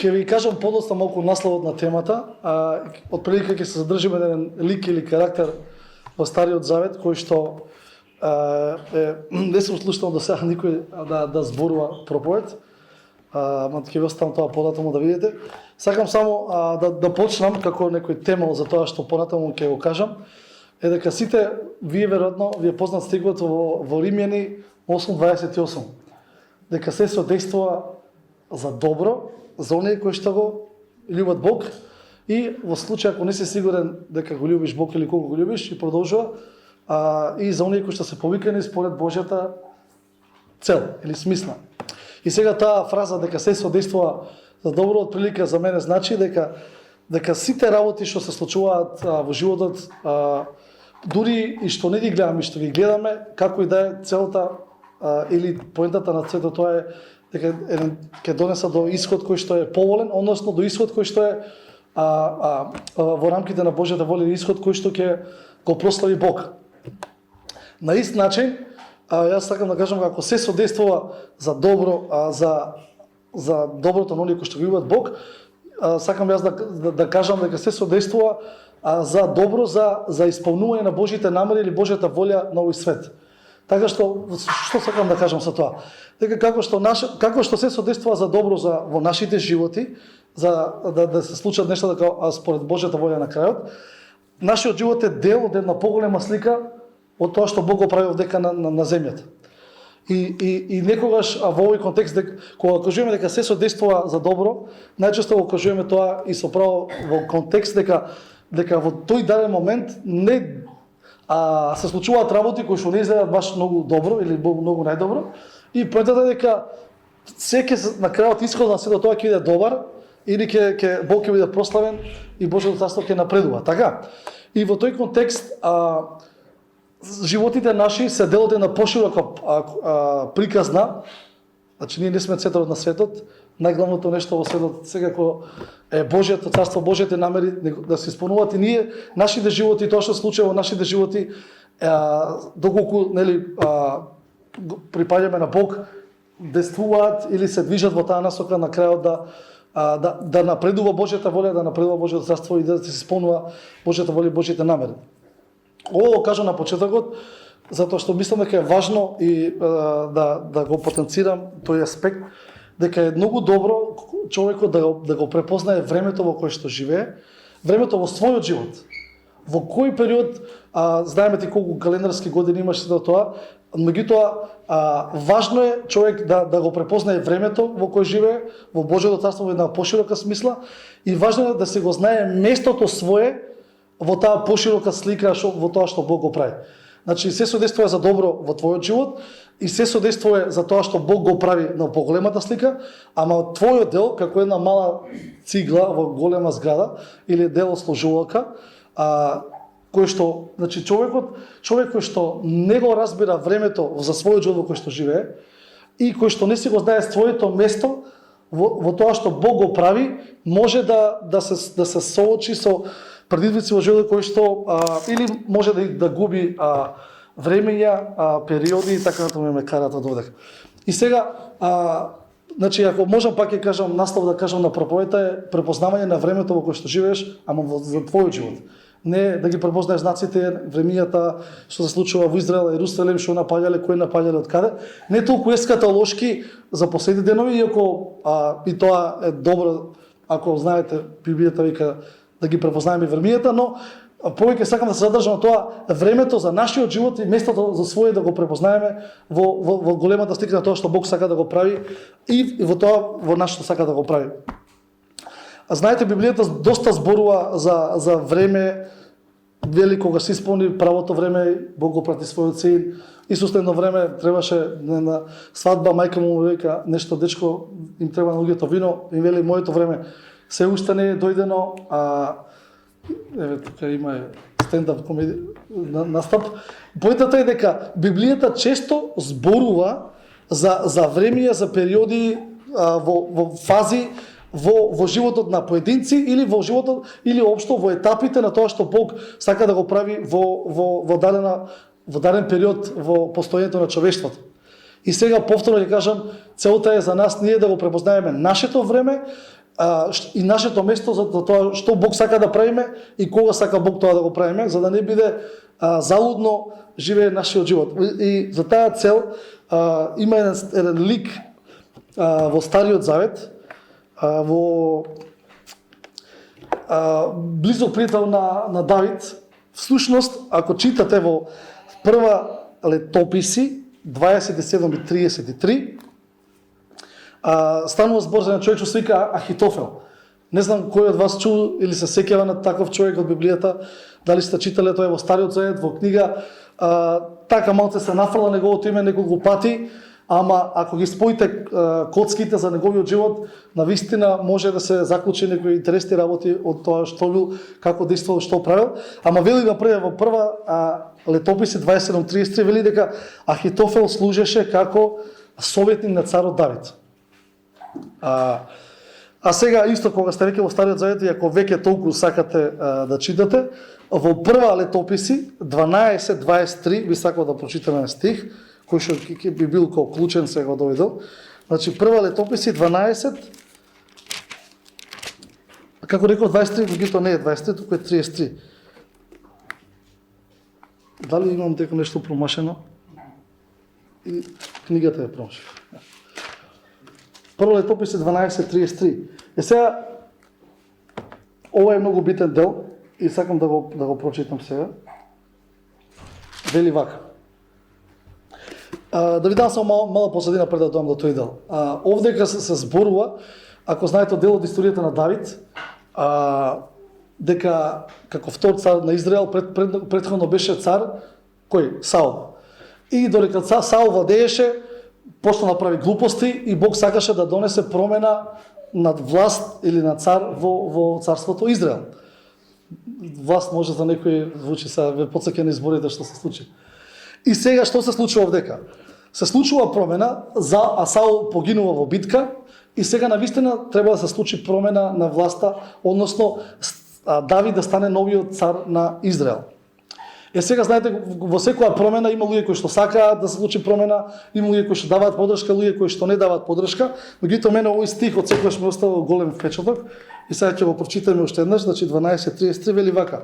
Ќе ви кажам подоцна малку насловот на темата, отприлика ќе се задржиме на еден лик или карактер во Стариот Завет, кој што не сум слушнал до сега никој да зборува проповед, ама ќе ви оставам тоа понатаму да видите. Сакам само да почнам како некој темел за тоа што понатаму ќе го кажам, е дека сите вие веројатно ви е познат стихот во Римјани 8:28, дека се содействува за добро за оние кои што го љубат Бог, и во случај ако не си сигурен дека го љубиш Бог или колку го љубиш, и продолжува, и за оние кои што се повикани според Божјата цел или смисла. И сега таа фраза дека се содействува за добро, отприлика за мене значи дека сите работи што се случуваат во животот, дури и што не ги гледаме, што ги гледаме, како и да е целта или поентата на сето тоа е дека ќе донеса до исход кој што е поволен, односно до исход кој што е во рамките на Божјата воля, исход кој што ќе го прослави Бог. На ист начин, јас сакам да кажам како се содействува за добро, за доброто на оние кои што ги љубат Бог, сакам јас да кажам дека се содействува за добро, за исполнување на Божјите намери или Божјата воља на овој свет. Така што сакам да кажам со тоа? Дека како што се содействува за добро во нашите животи, за да се случат нешта дека според Божјата воља на крајот, нашиот живот е дел од една поголема слика од тоа што Бог го прави овдека на земјата. И некогаш во овој контекст, кога кажуваме дека се содействува за добро, најчесто го кажуваме тоа и со право во контекст дека во тој даден момент не се случуваат работи кои што не изгледат баш многу добро или многу најдобро, и поентата е дека секој на крајот исход на сето тоа ќе биде добар, или Бог ќе биде прославен и Божјото царство ќе напредува. Така. И во тој контекст животите наши се дел од една поширока приказна. Значи ние не сме центарот на светот. Најглавното нешто во светот секако е Божјото царство, Божјите намери да се исполнуваат, и ние нашите животи, тоа што се случува во нашите животи, доколку припаѓаме на Бог, действуваат или се движат во таа насока на крајот да напредува Божјата воља, да напредува Божјото царство и да се исполнува Божјата воља и Божјите намери. Ово кажам на почетокот затоа што мислам дека е важно и да го потенцирам тој аспект, дека е многу добро човекот да го препознае времето во кое што живее, времето во својот живот. Во кој период, знаеме ти колку календарски години имаш до тоа, меѓутоа важно е човек да го препознае времето во кое живее, во Божјото царство во една поширока смисла, и важно е да се го знае местото свое во таа поширока слика во тоа што Бог го прави. Значи се содействува за добро во твојот живот и се содействува за тоа што Бог го прави на поголемата слика, ама твојот дел како една мала цигла во голема зграда или дел служувалка, кој што, значи човек кој што не го разбира времето за својот живот во кој што живее и кој што не си го знае своето место во тоа што Бог го прави, може да се соочи со предизвици во животот кои што или може да губи времења, периоди и така натаму ме карат од овде. И сега, значи ако можам пак ќе кажам, наслов да кажам на проповедта е препознавање на времето во кое што живееш, ама за твојот живот. Не да ги препознаеш знаците, времињата што се случува во Израел, Ерусалим, што напаѓале, кој напаѓале, од каде. Не толку ескатолошки за последни денови, иако и тоа е добро, ако знаете, Библијата вика да ги препознаеме времињата, но повеќе сакам да се задржам на тоа времето за нашиот живот и местото за своје да го препознаеме во големата слика на тоа што Бог сака да го прави и во тоа во нашето сака да го прави. Знаете, Библијата доста зборува за време, вели кога се исполни правото време, Бог го прати својот син. Исус едно време требаше на свадба, мајка му вика нешто, дечко, им треба на луѓето вино, им вели моето време се уште не е дојдено, еве тука има стендап комедија настап. Поентата е дека Библијата често зборува за времења, за периоди, во фази во животот на поединци или во животот или општо во етапите на тоа што Бог сака да го прави во даден период во постојањето на човештвото. И сега повторно ќе кажам, целта е за нас ние да го препознаеме нашето време и нашето место за тоа што Бог сака да правиме и кога сака Бог тоа да го правиме, за да не биде залудно живее нашиот живот. И за таа цел има еден лик во Стариот Завет, во близо пријател на Давид. Всушност, ако читате во прва Летописи 27 и 33, станува збор за човек што се вика Ахитофел. Не знам кој од вас чул или се сеќава на таков човек од Библијата, дали сте читале тоа во Стариот Завет, во книга, така малце се нафрла неговото име неколку пати, ама ако ги споите коцките за неговиот живот, навистина може да се заклучи некои интересни работи од тоа што бил, како действувал, што правил. Ама вели во прва Летописи 27:33 вели дека Ахитофел служеше како советник на царот Давид. А сега исто кога сте веќе во Стариот Завет, и ако веќе толку сакате да читате, во прва Летописи 12:23 би сакал да прочитаме стих кој што би бил како клучен сега го доведел. Значи прва Летописи 12, како рекол 23, меѓутоа не е 23, туку е 33. Дали имам дека нешто промашено? Или книгата е промашена? Прва Летописи 12:33. И сега ова е многу битен дел и сакам да го прочитам сега. Вели вака. Да ви дам само мала позадина пред да доам до тој дел. Овдека се зборува, ако знаете дел од историјата на Давид, дека како втор цар на Израел претходно беше цар кој? Саул. И додека Саул владееше, почна да прави глупости и Бог сакаше да донесе промена над власт или на цар во царството Израел. Власт може за некој звучи сега ве потсеќани зборите што се случи. И сега што се случува овдека? Се случува промена, а Саул погинува во битка и сега навистина треба да се случи промена на власта, односно Давид да стане новиот цар на Израел. Сега знаете, во секоја промена има луѓе кои што сакаат да се случи промена, има луѓе кои што даваат поддршка, луѓе кои што не даваат поддршка. Меѓутоа мене овој стих од секогаш ми оставил голем впечаток и сега ќе го прочитаме уште еднаш, значи 12:33 вели вака.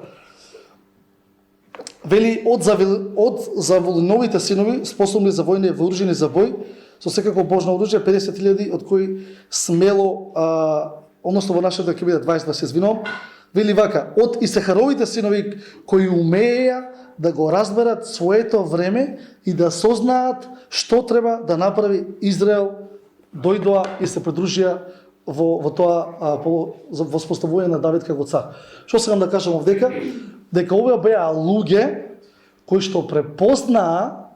Вели од заволиновите синови, способни за војна и вооружени за бој, со секако божно оружје 50.000, од кои смело, односно во нашето ќе биде 20, да се извинувам. Вели вака, од Исахаровите синови кои умееја да го разберат своето време и да сознаат што треба да направи Израел, дојдоа и се придружија во тоа воспоставување на Давид како цар. Што сакам да кажам овдека? Дека овие беа луѓе кои што препознаа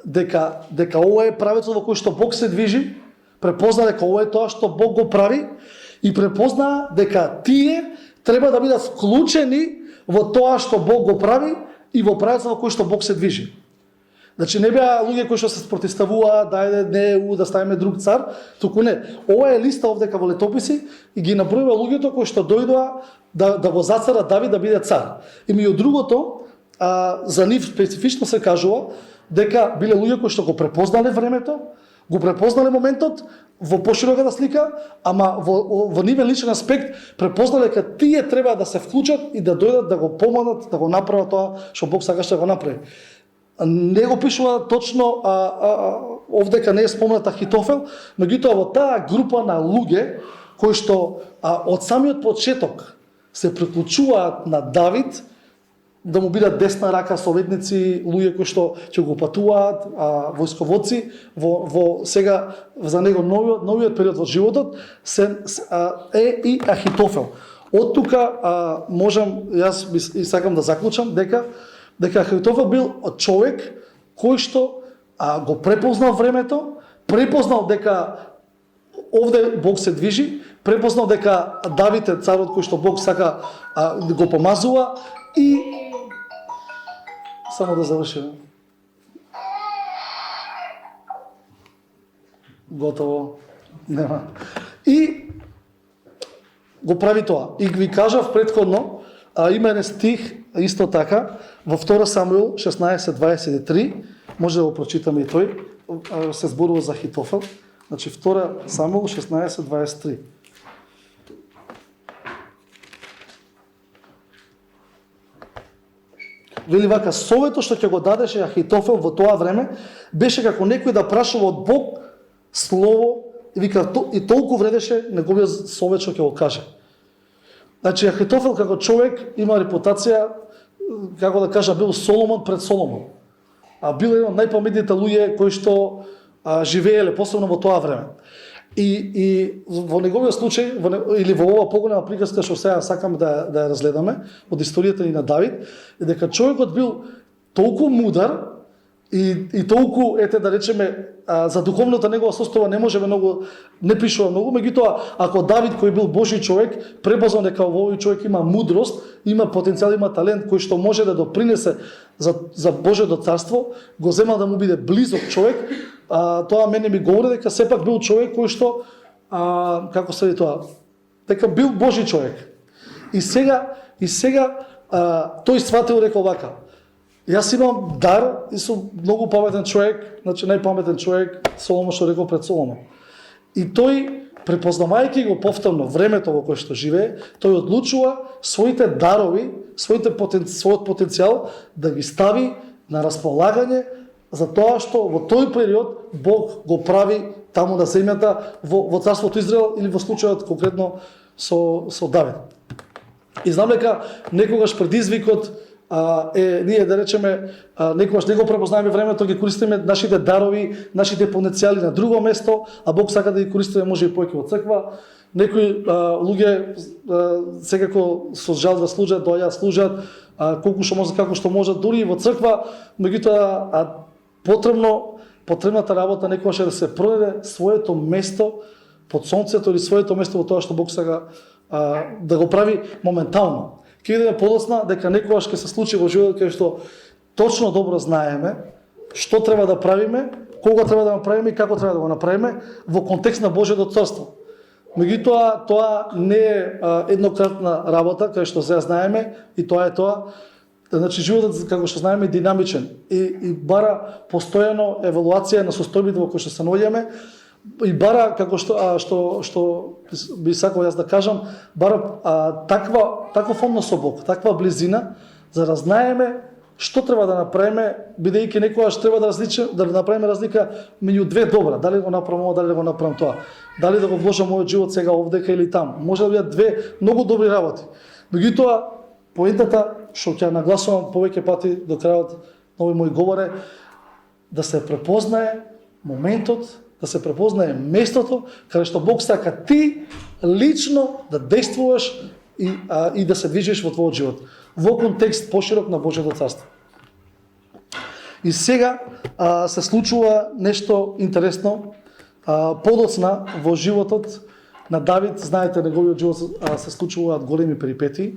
дека ова е правецот во кој што Бог се движи, препознаа дека ова е тоа што Бог го прави и препознаа дека тие треба да бидат вклучени во тоа што Бог го прави и во правецот во кој што Бог се движи. Значи не беа луѓе кои што се спротивставуваат, дајде не да ставиме друг цар, туку не. Ова е листа овдека во Летописи и ги набројува луѓето кои што дојдоа да го зацара Давид да биде цар. И меѓу другото, за нив специфично се кажува дека биле луѓе кои што го препознале времето, го препознале моментот во пошироката слика, ама во нивен личен аспект препознале дека тие треба да се вклучат и да дојдат да го помогнат да го направат тоа што Бог сакаше да го направи. Не го пишува точно, овдека не е спомнат Ахитофел, меѓутоа во таа група на луѓе кои што од самиот почеток се приклучуваат на Давид, да му бидат десна рака советници, луѓе кои што ќе го патуваат, војсководци во сега за него новиот период во животот е и Ахитофел. Од тука можам јас и сакам да заклучам дека Ахитофел бил човек кој што го препознал времето, препознал дека овде Бог се движи, препознал дека Давид е царот кој што Бог сака да го помазува и само да завршиме. Готово. Нема. И го прави тоа. И ви кажав претходно, има еден стих исто така во 2 Самуил 16:23, може да го прочитаме и тој, се зборува за Ахитофел. Значи 2 Самуил 16:23. Вели вака, советот што ќе го дадеше Ахитофел во тоа време беше како некој да прашува од Бог слово и вика и толку вредеше неговиот совет што ќе го каже. Значи Ахитофел како човек има репутација, како да кажа, бил Соломон пред Соломон. А бил еден од најпаметните луѓе кои што живееле посебно во тоа време. И во неговиот случај, или во ова поголема приказка што сега сакам да ја разгледаме, од историјата ни на Давид, е дека човекот бил толку мудар и толку, да речеме, за духовната негова состојба не можеме многу, не пишува многу, меѓутоа, ако Давид, кој бил Божи човек, препознал дека овој човек има мудрост, има потенцијал, има талент, кој што може да допринесе за Божјото царство, го земал да му биде близок човек, тоа мене ми говори дека сепак бил човек кој што, како се ви тоа, дека бил Божи човек. И сега тој сватил, рекол вака, јас имам дар и сум многу паметен човек, значи најпаметен човек, Соломон што рекол пред Соломон. И тој, препознавајќи го повторно времето во кое што живее, тој одлучува своите дарови, својот потенцијал да ги стави на располагање за тоа што во тој период Бог го прави таму на земјата во царството Израел или во случајот конкретно со Давид. И знам дека некогаш предизвикот ние да речеме некогаш не го препознаваме времето, ги користиме нашите дарови, нашите потенцијали на друго место, а Бог сака да ги користиме може и повеќе во црква. Некои луѓе секако со жал да служат, доаѓаат служат, колку што може, како што можат, дури и во црква, меѓутоа потребната работа некогаш е да се пронајде своето место под сонцето или своето место во тоа што Бог сака да го прави моментално. Ќе видиме подоцна дека некогаш ќе се случи во животот кај што точно добро знаеме што треба да правиме, кога треба да го направиме и како треба да го направиме во контекст на Божјото царство. Меѓутоа тоа не е еднократна работа кај што сега знаеме и тоа е тоа. Значи животот како што знаеме е динамичен и бара постојано евалуација на состојбите во кои што се наоѓаме. И бара, како што би сакал јас да кажам, бара таков однос со Бог, таква близина, за да знаеме што треба да направиме, бидејќи некогаш треба да направиме разлика меѓу две добра, дали го направам ова, дали да го направам тоа, дали да го вложам мојот живот сега овдека или там. Може да бидат две многу добри работи. Меѓутоа, поентата што ќе нагласувам повеќе пати до крајот на овој мој говор е да се препознае моментот, да се препознае местото каде што Бог сака ти лично да действуваш и да се движиш во твојот живот во контекст поширок на Божјото царство. И сега се случува нешто интересно. Подоцна во животот на Давид, знаете, неговиот живот се случуваат големи перипетии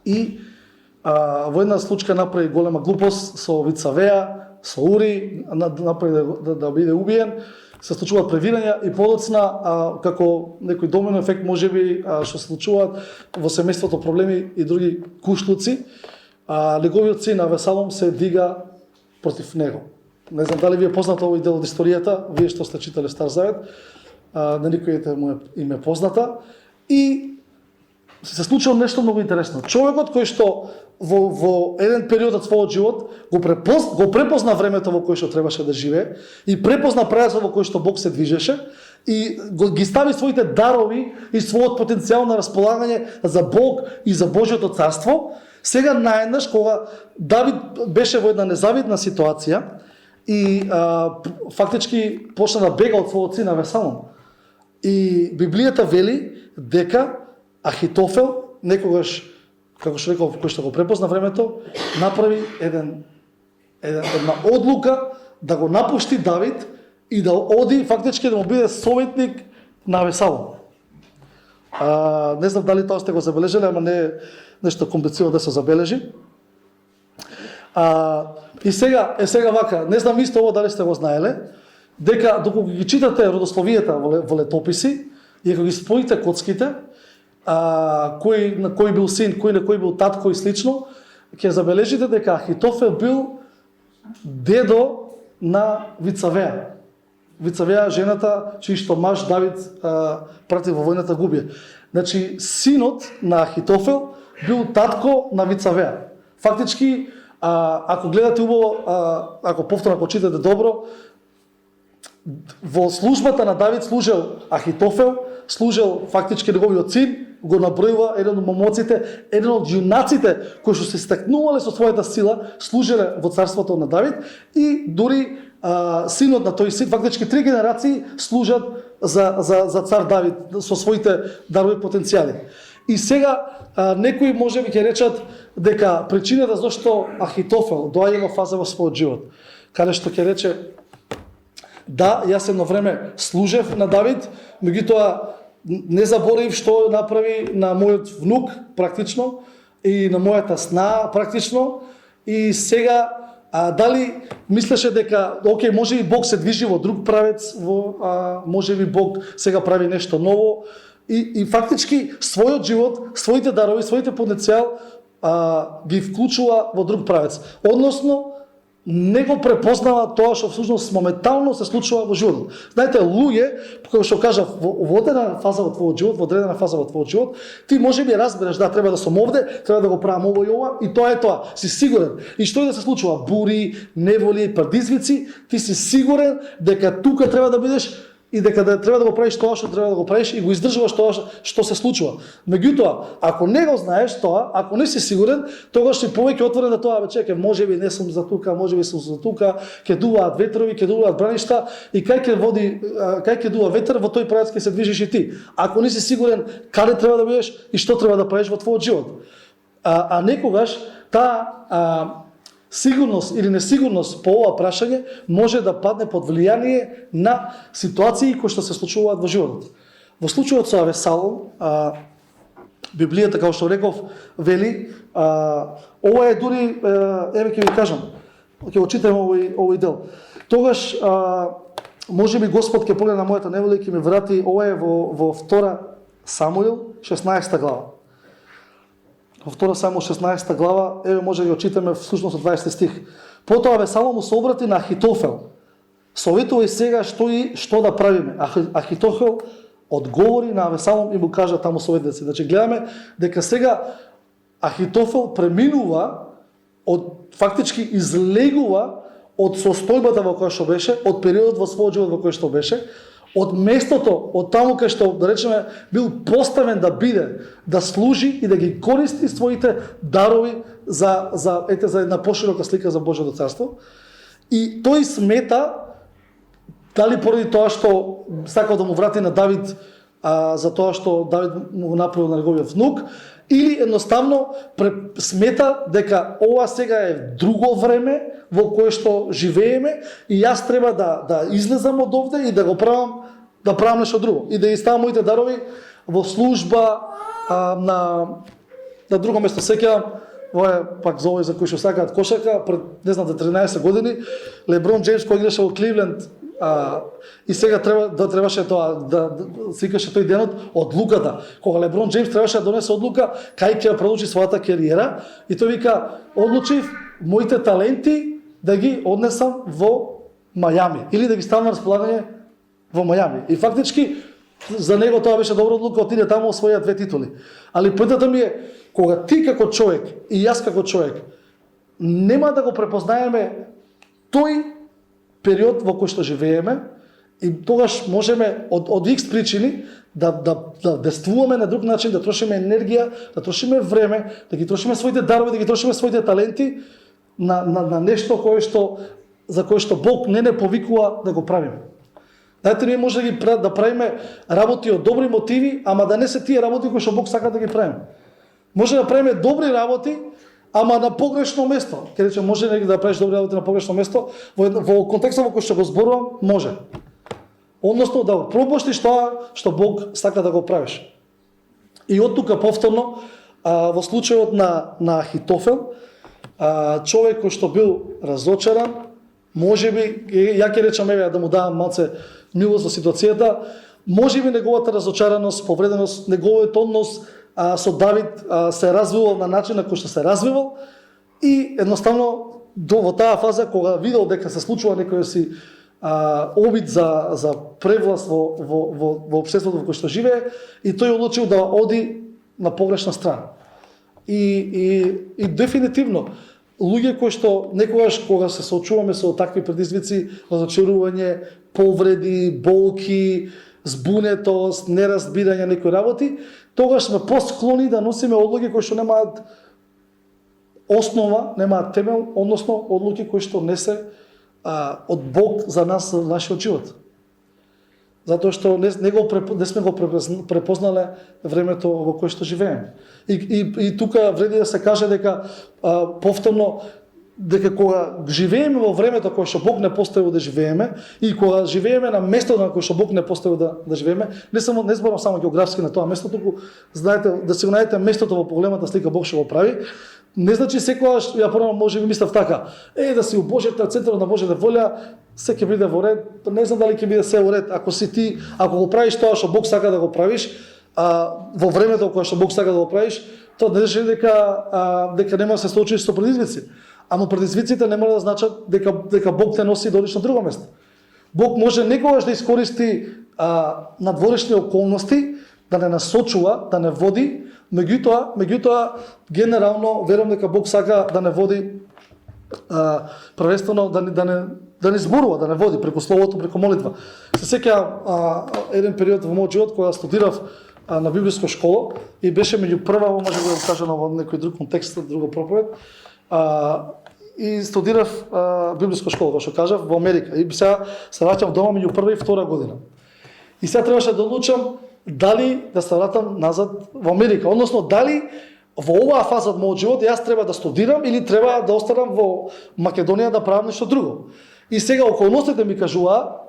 и во една случка направи голема глупост со Вицавеа, со Ури, направи да биде убиен, се случуваат превирања и подоцна, како некој домино ефект можеби што се случуваат во семејството проблеми и други кушлуци, неговиот син Авесалом се дига против него. Не знам дали ви е познато овој дел од историјата, вие што сте читале Стар Завет, на никојите му име позната, и се случило нешто многу интересно. Човекот кој што во еден период од својот живот го препозна времето во кој што требаше да живее и препозна правецот во кој што Бог се движеше и ги стави своите дарови и својот потенцијал на располагање за Бог и за Божјото царство. Сега наеднаш кога Давид беше во една незавидна ситуација и фактички почна да бега од својот син Авесалом. И Библијата вели дека Ахитофел некогаш, како што рекол, кој што го препозна времето, направи една одлука да го напушти Давид и да оди фактички да му биде советник на Авесалом. Не знам дали тоа сте го забележали, ама не е нешто комплицирано да се забележи. И сега вака, не знам исто ово дали сте го знаеле, дека доколку ги читате родословијата во летописи и ако ги споите коцките, кој бил син, кој на кој бил татко и слично, ќе забележите дека Ахитофел бил дедо на Вицавеа. Вицавеа жената, чиј што маж Давид прати во војната губи. Значи, синот на Ахитофел бил татко на Вицавеа. Фактички, ако гледате убаво, ако повторно ако читате добро, во службата на Давид служел Ахитофел, служел фактички неговиот син, го набројува еден од момоците, еден од јунаците кои што се стакнувале со својата сила, служеле во царството на Давид и дури синот на тој син, фактички 3 генерации служат за цар Давид со своите дарови потенцијали. И сега некои можеби ќе речат дека причината зашто Ахитофел доаѓа во фаза во својот живот, каде што ќе рече да, јас едно време служев на Давид, меѓутоа не заборив што направи на мојот внук практично и на мојата сна практично и сега дали мислеше дека окей, можеби Бог се движи во друг правец, можеби Бог сега прави нешто ново и фактички својот живот, своите дарови, своите потенцијал ги вклучува во друг правец. Односно не го препознава тоа што всушност моментално се случува во животот. Знаете, луѓе, како што кажав, во одредена фаза во твојот живот, во одредена фаза во твојот живот, ти можеби разбереш да треба да сум овде, треба да го правам ово и ова и тоа е тоа. Си сигурен. И што и да се случува, бури, неволи, предизвици, ти си сигурен дека тука треба да бидеш и дека треба да го правиш тоа што треба да го правиш и го издржуваш тоа што се случува. Меѓутоа, ако не го знаеш тоа, ако не си сигурен, тогаш си повеќе отворен на тоа, чекај, можеби не сум за тука, можеби сум за тука, ќе дуваат ветрови, ќе дуваат браништа и кај ќе дува ветер, во тој правец ќе се движиш и ти. Ако не си сигурен каде треба да бидеш и што треба да правиш во твојот живот. А некогаш таа сигурност или несигурност по ова прашање може да падне под влијание на ситуации кои што се случуваат во животот. Во случајот со Авесалом, Библијата, како што реков, вели, ова е дури, еве ќе ви кажам, ќе го читам овој дел. Тогаш, може би Господ ќе погледне на мојата неволя и ќе ми врати, ова е во 2 Самуил, 16 глава. Во 2 Самуил 16 глава, еве може да го читаме всушност од 20 стих. Потоа Авесалом му се обрати на Ахитофел. Советувај сега што да правиме. Ахитофел одговори на Авесалом и му кажа таму советници. Значи гледаме дека сега Ахитофел преминува фактички излегува од состојбата во која што беше, од периодот во својот живот во кој што беше, од местото, од таму кај што, да речеме, бил поставен да биде, да служи и да ги користи своите дарови за една поширока слика за Божјото царство. И тој смета, дали поради тоа што сакал да му врати на Давид, за тоа што Давид му направил на неговиот внук, или едноставно смета дека ова сега е друго време во кое што живееме и јас треба да излезам од овде и да го правам нешто друго и да ги ставам моите дарови во служба на друго место. Сеќавам, ова е пак за овој за кој што сакаат кошарка, пред не знам 13 години Леброн Джеймс кој играше во Кливленд и сега требаше тоа да свикаше тој денот одлуката. Кога Леброн Джеймс требаше да донесе одлука кај ќе продолжи својата кариера и тој вика, одлучив моите таленти да ги однесам во Мајами или да ги ставам на располагање во Мајами. И фактички за него тоа беше добра одлука, отиде таму освоја 2 титули. Али поентата ми е, кога ти како човек и јас како човек нема да го препознаеме тој период во кој што живееме и тогаш можеме од X причини да действуваме на друг начин, да трошиме енергија, да трошиме време, да ги трошиме своите дарови, да ги трошиме своите таленти на нешто за кое што Бог не повикува да го правиме. Знаете, ние може да правиме работи од добри мотиви, ама да не се тие работи кои што Бог сака да ги правиме. Може да правиме добри работи, ама на погрешно место. Ке рече, може да правиш добри работи на погрешно место, во контекстот во кој што го зборувам, може. Односно да пропуштиш тоа што Бог сака да го правиш. И од тука повторно, во случајот на Ахитофел, човек кој што бил разочаран, можеби, ја ќе речам еве да му давам малце милост во ситуацијата, можеби неговата разочараност, повреденост, неговиот однос со Давид се развивал на начин на кој што се развивал и едноставно во таа фаза кога видел дека се случува некои си обид за превласт во општеството во кое што живее и тој одлучил да оди на погрешна страна. И дефинитивно луѓе кои што некогаш кога се соочуваме со такви предизвици, разочарување, повреди, болки, збунетост, неразбирање некои работи, тогаш сме посклони да носиме одлуки кои што немаат основа, немаат темел, односно одлуки кои што не се од Бог за нас, за нашиот живот. Затоа што не сме го препознале времето во кое што живееме. И тука вреди да се каже дека повторно дека кога живееме во времето кое што Бог не поставил да живееме и кога живееме на местото на кое што Бог не поставил да живееме, не зборам само географски на тоа место, туку знаете да си го најдете местото во поголемата слика Бог што го прави. Не значи секогаш, ја прво може би мислев така, да си у Божјата центар на Божјата волја, се ќе биде во ред, не знам дали ќе биде се во ред, ако го правиш тоа што Бог сака да го правиш, во времето кое што Бог сака да го правиш, тоа не значи дека нема да се соочиш со предизвици. Ама предизвиците не мора да значат дека Бог те носи до лично друго место. Бог може некогаш да искористи надворешни околности, да не насочува, да не води, меѓутоа генерално верувам дека Бог сака да не води првенствено да не зборува, да не води преку словото, преку молитва. Се сеќавам еден период во мојот живот кога студирав на библиска школа и беше меѓу прва, може да го кажам во некој друг контекст, друга проповед. И студирав библиска школа, како што кажав, во Америка. И сега се враќам дома меѓу прва и втора година. И сега требаше да одлучам дали да се вратам назад во Америка, односно дали во оваа фаза од мојот живот јас треба да студирам или треба да останам во Македонија да правам нешто друго. И сега околностите ми кажуваа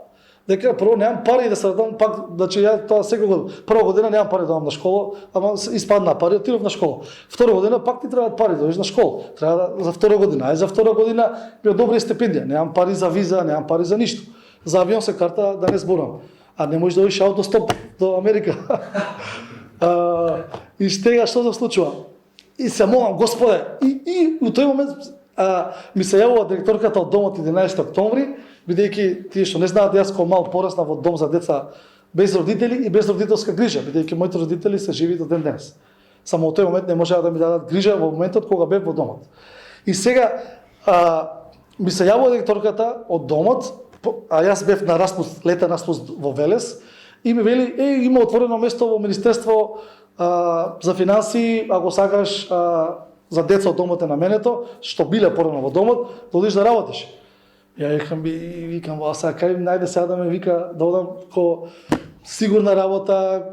дека прво немам пари да се вратам пак, значи ја тоа секогаш прва година немам пари да одам на школа, ама испадна пари, отидов на школа. Втора година пак ти требаат пари да одиш на школа. Треба за втора година, за втора година ми одобри стипендија, немам пари за виза, немам пари за ништо. За авион се карта да не зборам. А не можеш да одиш аутостоп до Америка. И сега што се случува? И се молам, Господе, и у тој момент ми се јавува директорката од домот 11 октомври, бидејќи тие што не знаат, јас кога мал порасна во дом за деца без родители и без родителска грижа, бидејќи моите родители се живи до ден денес. Само во тој момент не можеа да ми дадат грижа во моментот кога бев во домот. И сега ми се јавува директорката од домот, а јас бев на распуст, летен распуст во Велес, и ми вели, има отворено место во Министерство за финансии, ако сакаш за деца од домот на менето, што биле порано во домот, да одиш да работиш. Ја викам, сега кај најде сега да ме вика да одам ко сигурна работа.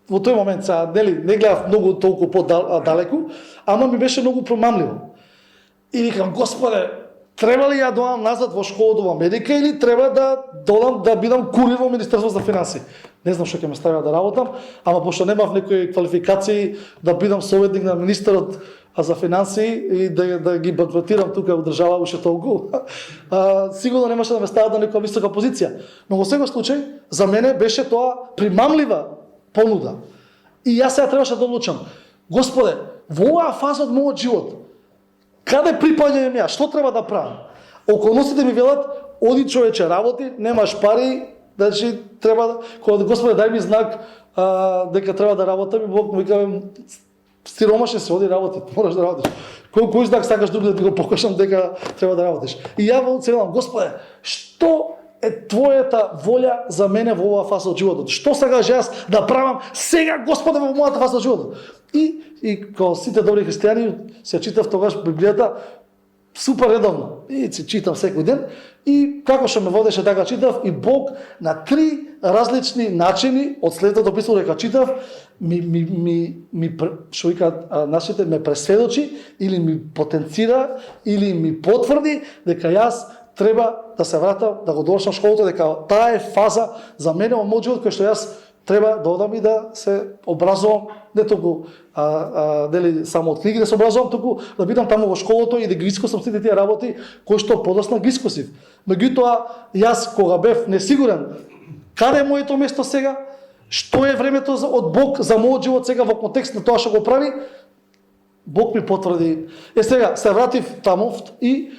Во тој момент сега не гледав многу толку по-далеку, ама ми беше многу промамливо. И викам, Господе, треба ли ја да одам назад во школата во Америка или треба да додам да бидам курир во Министерство за финансии? Не знам што ќе ме стави да работам, ама пошто немав некои квалификации да бидам советник на министерот за финансии и да ги банкротирам тука во држава уште толку, сигурно немаше да ме стават на некоја висока позиција. Но во секој случај, за мене беше тоа примамлива понуда. И јас сега требаше да одлучам, Господе, во оваа фаза од мојот живот, каде припаѓам ја, што треба да правам? Околностите ми велат, оди човече, работи, немаш пари, значи треба, кога Господе дај ми знак дека треба да работам, и Бог ми вика, сиромашен се, оди работи, мораш да работиш. Кој знак сакаш друг да ти го покажам дека треба да работиш? И ја се велам, Господе, што е твојата волја за мене во оваа фаза од животот? Што сакаш јас да правам сега, Господе, во мојата фаза од животот? И како сите добри христијани, се читав тогаш Библијата супер редовно. И се читам секој ден. И како што ме водеше така читав, и Бог на 3 различни начини од следното писмо дека читав, што викаат нашите, ме пресведочи или ми потенцира или ми потврди дека јас треба да се вратам, да го довршам школата, дека таа е фаза за мене во мојот живот кој што јас треба да одам и да се образувам, не толку дели само од книги да се образувам, туку да бидам таму во школото и да ги искусам сите тие работи кои што подоцна ги искусив. Меѓутоа, јас кога бев несигурен каде е моето место сега, што е времето од Бог за мојот живот сега во контекст на тоа што го прави, Бог ми потврди. Сега се вратив таму и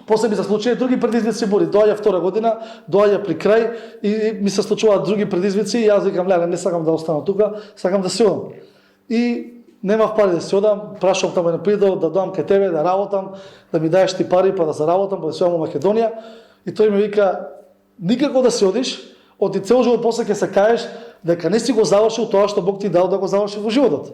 После ми се случија други предизвици бури. Доаѓа втора година, доаѓа при крај и ми се случуваат други предизвици и јас викам, леле, не сакам да останам тука, сакам да се одам. И немав пари да се одам, прашав таму на придол да доам кај тебе, да работам, да ми даеш ти пари па да заработам, па да се одам во Македонија. И тој ми вика, никако да се одиш, оти цел живот после ќе се каеш дека не си го завршил тоа што Бог ти дал да го завршиш во животот.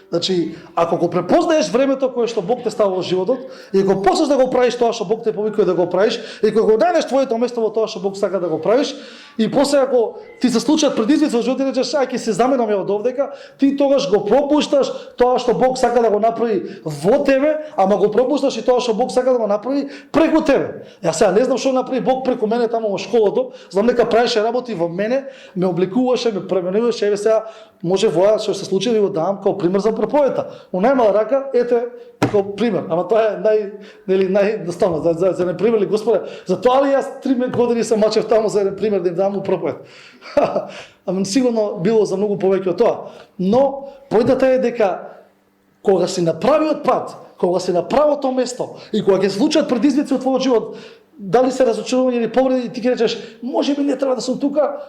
Значи, ако го препознаеш времето кое што Бог те ставил во животот и ако почнеш да го правиш тоа што Бог те повикува да го правиш и кога го најдеш твоето место во тоа што Бог сака да го правиш и после ако ти се случат предизвици во животот и речеш ај ќе се заменам ја од овдека, ти тогаш го пропушташ тоа што Бог сака да го направи во тебе, ама го пропушташ и тоа што Бог сака да го направи преку тебе. Јас сега не знам што направи Бог преку мене таму во школото, знам дека правеше работи во мене, ме обликуваше, ме пременуваше, еве сега може воа што се случи да го давам како пример за проповета. У најмала рака, ете, како пример. Ама тоа е најдоставно, за не пример ли Господе. Затоа ли јас 3 години се мачев таму за еден пример да им дам му проповед. Ама сигурно било за многу повеќе од тоа. Но, појдата е дека кога си на правиот пат, кога си на правото место и кога ќе случат предизвици од твојот живот, дали се разочарување или повреди, ти ќе речеш, може би не треба да сум тука,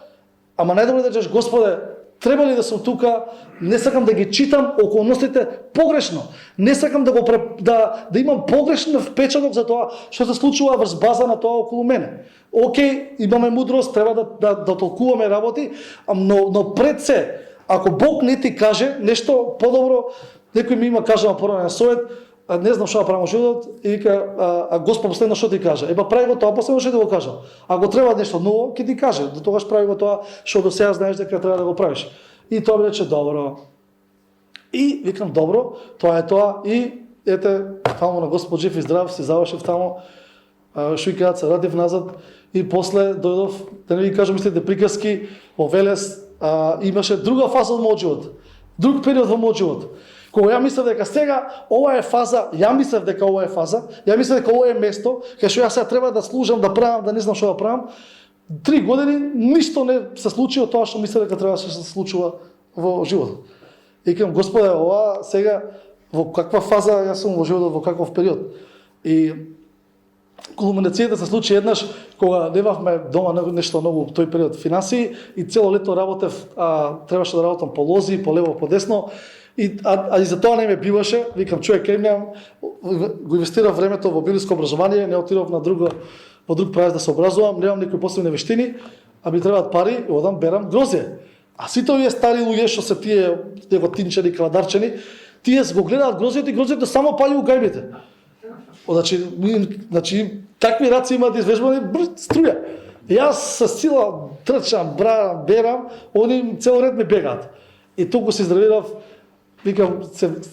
ама најдобро да речеш, Господе, треба ли да сум тука, не сакам да ги читам околностите погрешно. Не сакам да имам погрешен впечаток за тоа што се случува врз база на тоа околу мене. Океј, имаме мудрост, треба да толкуваме работи, но пред се, ако Бог не ти каже нешто подобро, некој ми има кажа на поранен совет, не знам што да правам во животот, и вика, Господ последно што ти кажа? Епа прави го тоа, последно што ти го кажа. Ако треба нешто ново, ќе ти каже, до тогаш прави го тоа што до сега знаеш дека треба да го правиш. И тоа ми рече добро. И викам добро, тоа е тоа и ете, таму на Господ жив и здрав, си завршив таму, шујкаат се радив назад и после дојдов, да не ви кажам мислите приказки, во Велес имаше друга фаза од мојот живот. Друг период во мојот живот. Кога ја мислев дека сега ова е фаза, ја мислев дека ова е место, кај што јас сега треба да служам, да правам, да не знам што да правам, 3 години ништо не се случи од тоа што мислев дека треба да се случува во животот. И кажам, Господе, ова сега во каква фаза јас сум во животот, во каков период. И кулминацијата се случи еднаш кога немавме дома нешто ново во тој период финансии и цело лето работев, требаше да работам по лози, по лево, по десно. И за тоа не ме биваше, викам човек кремјам, го инвестирав времето во библиско образование, не отидов во друг правец да се образувам, немам некои посебни вештини, а ми требаат пари, одам берам грозје. А сите овие стари луѓе што се тие готинчани, кладарчани, тие го гледаат грозјето и грозјето само паѓа у гајбите. Значи такви раци имаат извежбани струја. Јас со сила трчам, берам, они цел ред ме бегаат. И туку се издравирав. Викам,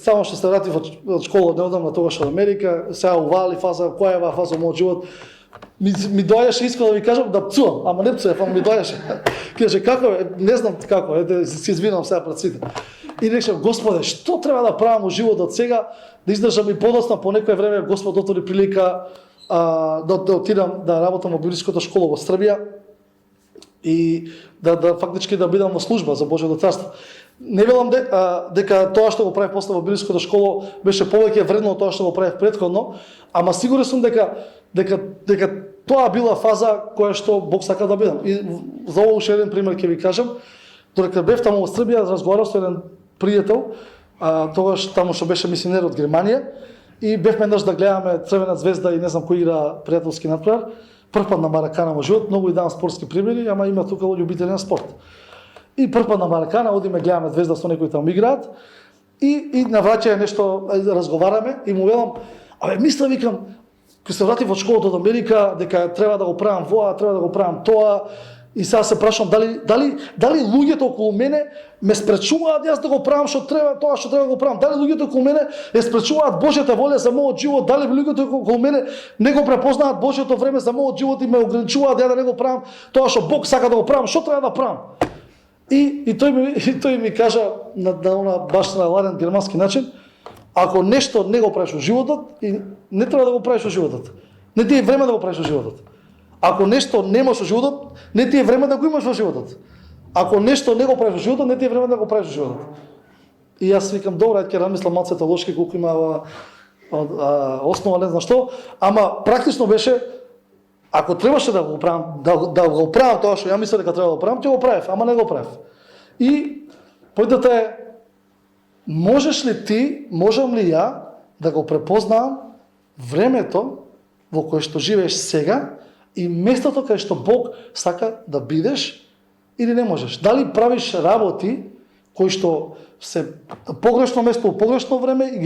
само што се вратив од школа неодамна тогаш од Америка, сега ували фаза, која е фаза во мојот живот, ми доаѓаше искрено да ви кажам да пцувам, ама не пцував, ама ми доаѓаше. Каже, како е, не знам како, се извинувам сега пред сите. И речем, Господе, што треба да правам во животот сега, да издржам и подоцна по некое време Господ отвори прилика да отидам да работам во библиската школа во Србија и да фактички да бидам во служба за Божјото царство. Не велам дека тоа што го правев после во библиската школа беше повеќе вредно од тоа што го правев претходно, ама сигурен сум дека тоа била фаза која што Бог сака да бидам. И за ово уште еден пример ќе ви кажам. Додека бев таму во Србија, разговарав со еден пријател, тогаш таму што беше мисионер од Германија, и бевме еднаш да гледаме Црвена звезда и не знам кој игра пријателски надпревар. Првпат на Маракана во живот, многу и давам спортски примери, ама има тука љубители на спорт. И првпат на Маракана, одиме гледаме Звезда со некои таму играат и на враќање нешто разговараме и му велам, мисля, викам, кога се вратив од школата од Америка, дека треба да го правам воа, треба да го правам тоа, и сега се прашувам дали луѓето околу мене ме спречуваат јас да го правам што треба, тоа што треба да го правам, дали луѓето околу мене ја спречуваат Божјата волја за мојот живот, дали луѓето околу мене не го препознаат Божјото време за мојот живот и ме ограничуваат ја да не го правам тоа што Бог сака да го правам, што треба да правам. И тој ми кажа на баш на ладен германски начин, ако нешто не го правиш во животот, и не треба да го правиш во животот. Не ти е време да го правиш во животот. Ако нешто немаш во животот, не ти е време да го имаш во животот. Ако нешто не го правиш во животот, не ти е време да го правиш во животот. И јас викам, добро, ќе размислам малце теолошки колку има основа не знам што, ама практично беше, ако требаше да го правам, да го правам тоа што ја мислев дека треба да го правам, ќе го правев, ама не го правев. И појдата е, можеш ли ти, можам ли ја да го препознавам времето во кое што живееш сега и местото каде што Бог сака да бидеш или не можеш? Дали правиш работи кои што се погрешно место, погрешно време и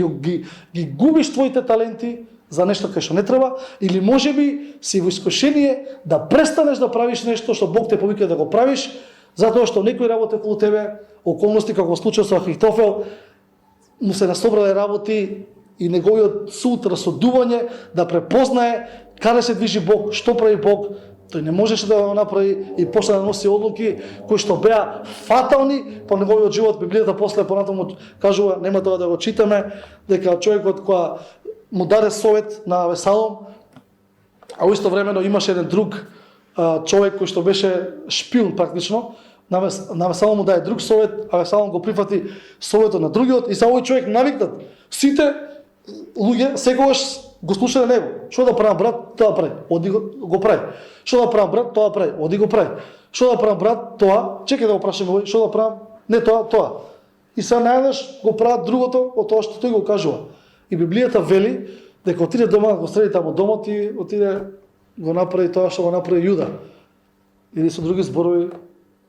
ги губиш твоите таленти за нешто кај што не треба, или можеби си во искушение да престанеш да правиш нешто што Бог те повика да го правиш, затоа што некои работи околу тебе, околности како случај со Ахитофел, му се насобрале работи и неговиот суд, расудување, да препознае каде се движи Бог, што прави Бог, тој не можеше да го направи и почна да носи одлуки кои што беа фатални по неговиот живот. Библијата после понатаму кажува, нема тоа да го читаме, дека човекот која му даде совет на Авесалом, а во исто времено имаше еден друг човек кој што беше шпион практично, на Авесалом му даде друг совет, Авесалом го прифати советот на другиот и са овој човек навикнат. Сите луѓе секогаш го слушале него. Што да правам брат, тоа прави. Оди го прави. Што да правам брат, тоа прави. Оди го прави. Што да правам брат, тоа, чекај да го прашам овој, што да правам? Не тоа, тоа. И сега најдеш го прават другото од тоа што тој го кажува. И Библијата вели дека отиде дома, го среди таму домот и отиде го направи тоа што го направи Јуда. Или со други зборови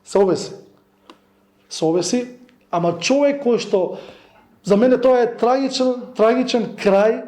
се обеси. Се обеси, ама човек кој што за мене тоа е трагичен крај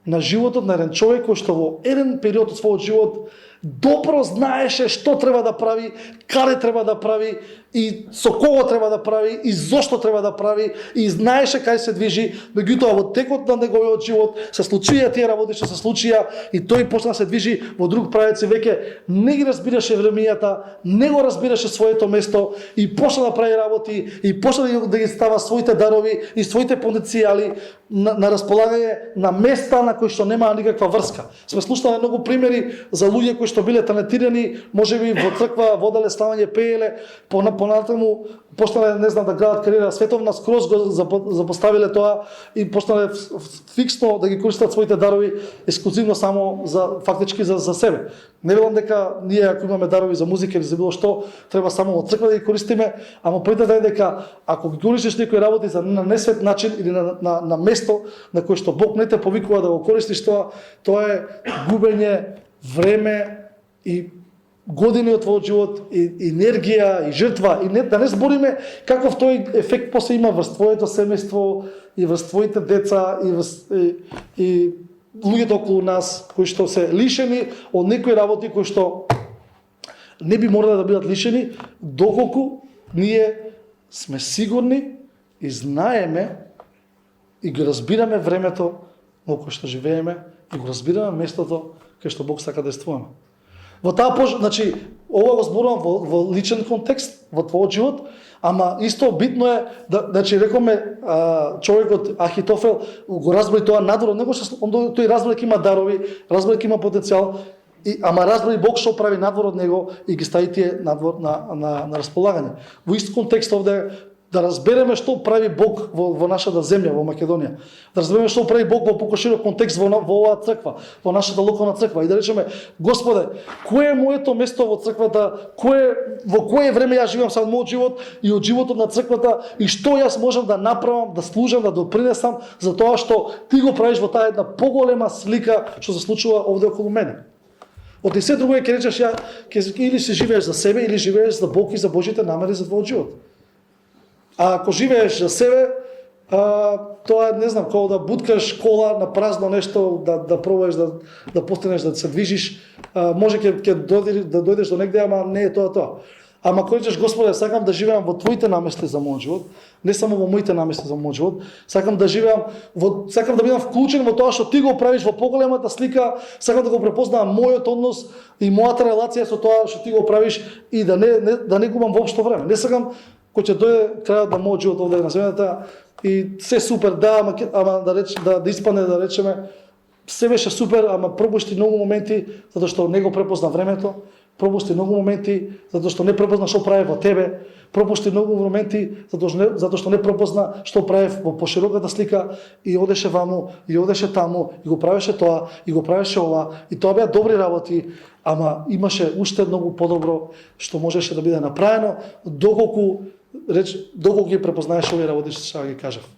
на животот на еден човек кој што во еден период од својот живот добро знаеше што треба да прави, каде треба да прави и со кого треба да прави и зошто треба да прави и знаеше кај се движи, меѓутоа во текот на неговиот живот се случија тие работи што се случија и тој почна да се движи во друг правец и веќе не ги разбираше времињата, не го разбираше своето место и почна да прави работи и почна да ги става своите дарови и своите потенцијали на располагање на места на кои што немаа никаква врска. Сме слушнале многу примери за луѓе кои што биле талентирани, можеби во црква воделе славање, пееле, понатаму почнале, не знам, да градат кариера световна, скроз го запоставиле тоа и почнале фиксно да ги користат своите дарови ексклузивно само за фактички за себе. Не велам дека ние ако имаме дарови за музика или за било што, треба само во црква да ги користиме, ама појдата е дека ако ги користиш некои работи за на несвет начин или на место на кое што Бог не те повикува да го користиш тоа е губење време и години од твојот живот, и енергија, и жртва, и да не збориме каков тој ефект после има врз твоето семејство, и врз твоите деца, и луѓето околу нас, кои што се лишени од некои работи кои што не би морале да бидат лишени, доколку ние сме сигурни и знаеме и го разбираме времето во кое што живееме, и го разбираме местото кај што Бог сака да действуваме. Во таа значи ова го зборувам во личен контекст во твојот живот, ама исто битно е значи рекоме човекот Ахитофел го разбрави тоа надвор од него, тој разбрави дека има дарови, разбрави дека има потенцијал, ама разбрави Бог што прави надвор од него и ги стави тие надвор на располагање. Во ист контекст овде да разбереме што прави Бог во нашата земја, во Македонија. Да разбереме што прави Бог во покоширок контекст во оваа црква, во нашата локална црква. И да речеме, Господе, кое е моето место во црквата, во кое време ја живеам сад мојот живот и од животот на црквата и што јас можам да направам, да служам, да допринесам за тоа што ти го правиш во таа една поголема слика што се случува овде околу мене. Од и се друго ќе речеш или се живееш за себе или живееш за Бог и за Божите намери за твојот живот. А ако живееш за себе, тоа не знам, како да буткаш кола на празно нешто, да пробаш да постигнеш да се движиш, може ќе дојдеш до негде, ама не е тоа. Ама кој речеш, Господе, сакам да живеам во твоите намисли за мојот живот, не само во моите намисли за мојот живот, сакам да живеам сакам да бидам вклучен во тоа што ти го правиш во поголемата слика, сакам да го препознавам мојот однос и мојата релација со тоа што ти го правиш и да не губам воопшто време. Не сакам кој ќе дојде крајот на мојот живот овде на земјата и се супер, ама да испадне да речеме се беше супер, ама пропушти многу моменти затоа што не го препозна времето, пропусти многу моменти затоа што не препозна што прави во тебе, пропусти многу моменти затоа што не препозна што прави во пошироката слика и одеше ваму, и одеше таму, и го правеше тоа, и го правеше ова, и тоа беа добри работи, ама имаше уште многу подобро што можеше да биде направено, доколку ги препознаеш овие работи што сега ги кажав.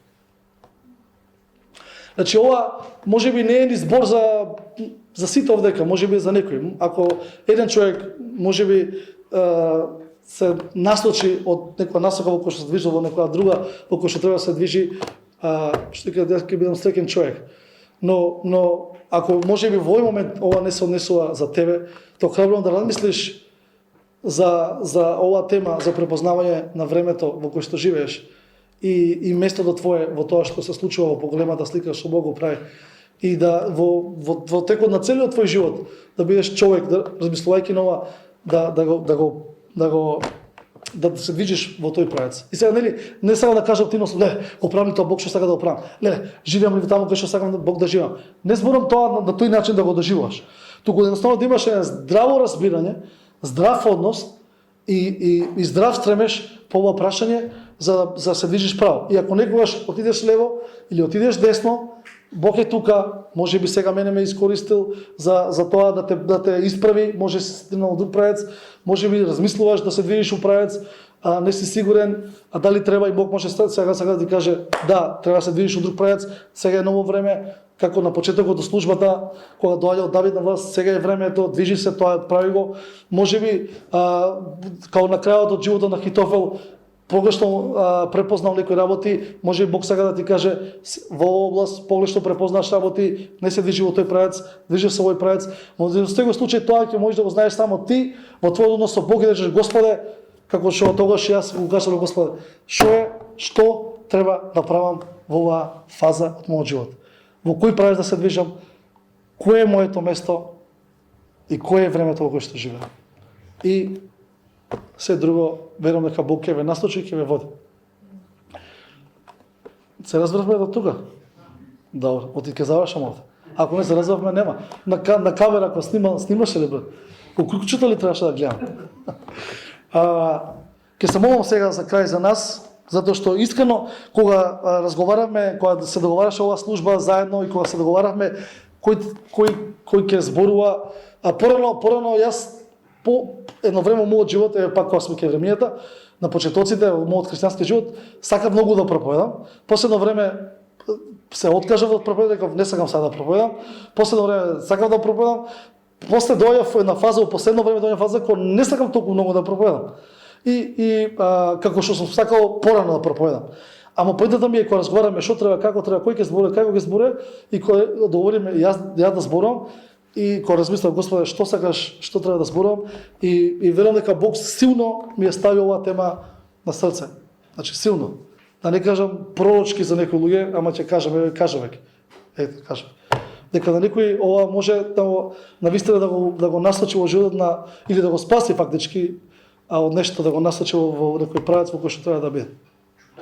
Значи ова можеби не е ни збор за сите овдека, можеби за некој. Ако еден човек можеби се насочи од некоја насока во која што се движи во некоја друга, во која што треба да се движи, што ќе бидам среќен човек. Но ако можеби во овој момент ова не се однесува за тебе, то храбрувам да размислиш за оваа тема, за препознавање на времето во кое што живееш и местото твое во тоа што се случува во поголемата слика што Бог го прави. И да во текот на целиот твој живот да бидеш човек, да размислувајќи на ова, да се движиш во тој правец. И сега не сакам да кажам активност, го правам тоа Бог што сака да го правам. Живеам ли таму кај што сакам Бог да живеам. Не зборам тоа на тој начин да го доживуваш. Туку едноставно да имаш здраво разбирање, здрав однос и здрав стремеж по ова прашање за да се движиш право. И ако некогаш отидеш лево или отидеш десно, Бог е тука, може би сега мене ме искористил за тоа да те исправи, може си стигнал друг правец, може би размислуваш да се движиш у правец, а не си сигурен, а дали треба и Бог може сега да ти каже да, треба да се движиш у друг правец, сега е ново време, како на почетокот од службата, кога доаѓа од Давид на власт, сега е времето, движи се, тоа прави го. Може би као на крајот од животот на Ахитофел, погрешно препознал некои работи, може и Бог сега да ти каже во оваа област погрешно препознаш работи, не се движи во тој правец, движи се во овој правец. Но во секој случај тоа ќе можеш да го знаеш само ти во твојот однос со Бог и да кажеш Господе, како што тогаш јас го кажав Господе, што треба да правам во оваа фаза од мојот живот. Во кој правец да се движам, кое е моето место и кое е времето во кое што живеам. И се друго, верувам дека Бог ќе ве насочи и ќе ве води. Се разбравме до тука? Добро, ќе завршам овде. Ако не се разбравме, нема. На камера, ако снимаше ли бе? Уклучето ли требаше да гледам? Ќе се молам сега за крај за нас, затоа што искрено, кога разговаравме, кога се договараше оваа служба заедно и кога се договаравме кој ќе зборува, порано јас по едно време мојот живот е пак кога сме ке времијата, на почетоците во мојот христијански живот, сакав многу да проповедам. Последно време се откажав од проповед, дека не сакам сега да проповедам. Последно време сакав да проповедам. После доаѓав една фаза, во последно време доаѓа фаза кога не сакам толку многу да проповедам. И како што сум сакал порано да проповедам. Ама поентата ми е кога разговараме што треба, како треба, кој ќе збори, како ќе збори и кога договориме ја да зборувам и кога размислам Господе што сакаш, што треба да зборувам и верувам дека Бог силно ми е ставил оваа тема на срце. Значи силно. Да не кажам пророчки за некои луѓе, ама ќе кажам веќе. Кажам. Дека на некој ова може навистина да го насочи во животот или да го спаси фактички, а од нешто да го насочи во некој правец во кој што треба да биде.